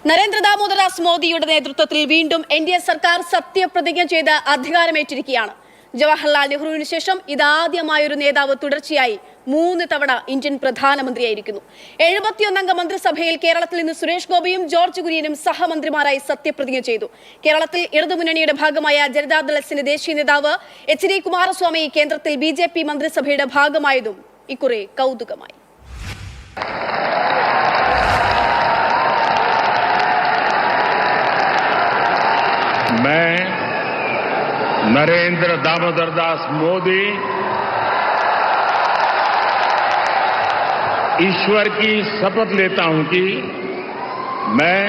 നരേന്ദ്ര ദാമോദർദാസ് മോദിയുടെ നേതൃത്വത്തിൽ വീണ്ടും എൻഡിഎ സർക്കാർ സത്യപ്രതിജ്ഞ ചെയ്ത് അധികാരമേറ്റിരിക്കുകയാണ്. ജവഹർലാൽ നെഹ്റുവിന് ശേഷം ഇതാദ്യമായൊരു നേതാവ് തുടർച്ചയായി 3 തവണ ഇന്ത്യൻ പ്രധാനമന്ത്രിയായിരിക്കുന്നു. 71 അംഗ മന്ത്രിസഭയിൽ കേരളത്തിൽ നിന്ന് സുരേഷ് ഗോപിയും ജോർജ് കുര്യനും സഹമന്ത്രിമാരായി സത്യപ്രതിജ്ഞ ചെയ്തു. കേരളത്തിൽ ഇടതുമുന്നണിയുടെ ഭാഗമായ ജനതാദൾ എസിന്റെ ദേശീയ നേതാവ് എച്ച്.ഡി. കുമാരസ്വാമി കേന്ദ്രത്തിൽ BJP മന്ത്രിസഭയുടെ ഭാഗമായതും ഇക്കുറി കൗതുകമായി. मैं नरेंद्र दामोदर दास मोदी ईश्वर की शपथ लेता हूं कि मैं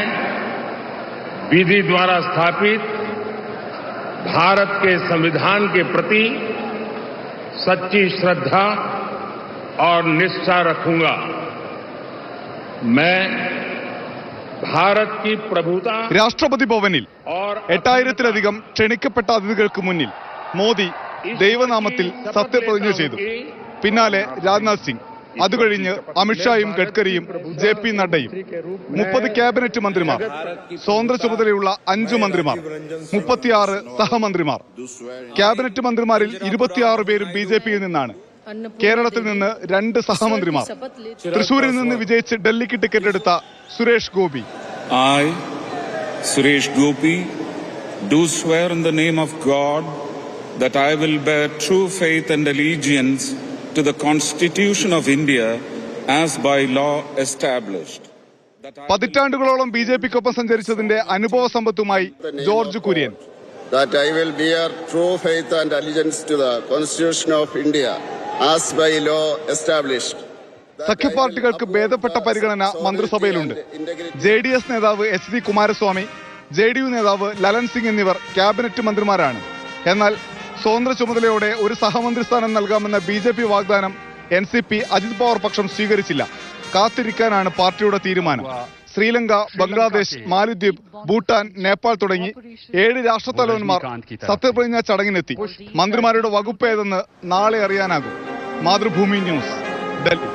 विधि द्वारा स्थापित भारत के संविधान के प्रति सच्ची श्रद्धा और निष्ठा रखूंगा. मैं രാഷ്ട്രപതി ഭവനിൽ 8000-ത്തിലധികം ക്ഷണിക്കപ്പെട്ട അതിഥികൾക്ക് മുന്നിൽ മോദി ദൈവനാമത്തിൽ സത്യപ്രതിജ്ഞ ചെയ്തു. പിന്നാലെ രാജ്നാഥ് സിംഗ്, അതുകഴിഞ്ഞ് അമിത്ഷായും ഗഡ്കരിയും JP നഡ്ഡയും, 30 ക്യാബിനറ്റ് മന്ത്രിമാർ, സ്വതന്ത്ര ചുമതലയുള്ള 5 മന്ത്രിമാർ, 36 സഹമന്ത്രിമാർ. ക്യാബിനറ്റ് മന്ത്രിമാരിൽ 26 പേരും BJPയിൽ നിന്നാണ്. കേരളത്തിൽ നിന്ന് 2 സഹമന്ത്രിമാർ. തൃശൂരിൽ നിന്ന് വിജയിച്ച് ഡൽഹിക്ക് ടിക്കറ്റ് എടുത്ത Suresh Gopi. I, Suresh Gopi, do swear in the name of God that I will bear true faith and allegiance to the Constitution of India as by law established. പതിറ്റാണ്ടുകളോളം BJPക്കൊപ്പം സഞ്ചരിച്ചതിന്റെ അനുഭവ സമ്പത്തുമായി George Kurian. That I will bear true faith and allegiance to the Constitution of India as by law established. സഖ്യപാർട്ടികൾക്ക് ഭേദപ്പെട്ട പരിഗണന മന്ത്രിസഭയിലുണ്ട്. JDS നേതാവ് HD. Kumaraswamy, JDU നേതാവ് ലലൻ സിംഗ് എന്നിവർ cabinet മന്ത്രിമാരാണ്. എന്നാൽ സ്വതന്ത്ര ചുമതലയോടെ ഒരു സഹമന്ത്രി സ്ഥാനം നൽകാമെന്ന BJP വാഗ്ദാനം NCP അജിത് പവാർ പക്ഷം സ്വീകരിച്ചില്ല. കാത്തിരിക്കാനാണ് പാർട്ടിയുടെ തീരുമാനം. ശ്രീലങ്ക, ബംഗ്ലാദേശ്, മാലിദ്വീപ്, ഭൂട്ടാൻ, നേപ്പാൾ തുടങ്ങി 7 രാഷ്ട്രത്തലവന്മാർ സത്യപ്രതിജ്ഞാ ചടങ്ങിനെത്തി. മന്ത്രിമാരുടെ വകുപ്പ് ഏതെന്ന് നാളെ അറിയാനാകും. മാതൃഭൂമി ന്യൂസ്, ഡൽഹി.